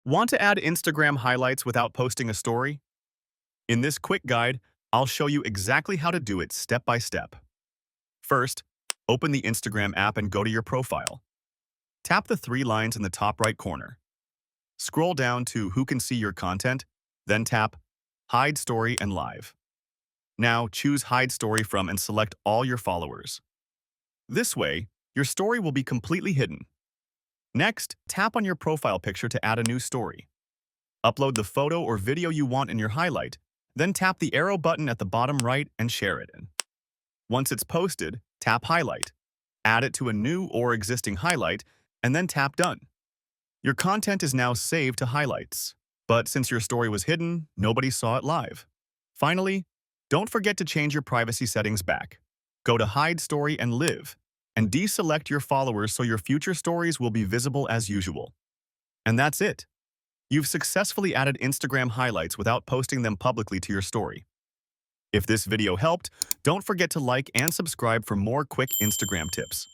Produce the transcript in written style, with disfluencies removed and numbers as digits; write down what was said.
Want to add Instagram highlights without posting a story? In this quick guide, I'll show you exactly how to do it step by step. First, open the Instagram app and go to your profile. Tap the three lines in the top right corner. Scroll down to Who can see your content, then tap Hide Story and Live. Now choose Hide Story from and select all your followers. This way, your story will be completely hidden. Next, tap on your profile picture to add a new story. Upload the photo or video you want in your highlight, then tap the arrow button at the bottom right and share it. Once it's posted, tap Highlight. Add it to a new or existing highlight, and then tap Done. Your content is now saved to highlights, but since your story was hidden, nobody saw it live. Finally, don't forget to change your privacy settings back. Go to Hide Story and Live, and deselect your followers so your future stories will be visible as usual. And that's it. You've successfully added Instagram highlights without posting them publicly to your story. If this video helped, don't forget to like and subscribe for more quick Instagram tips.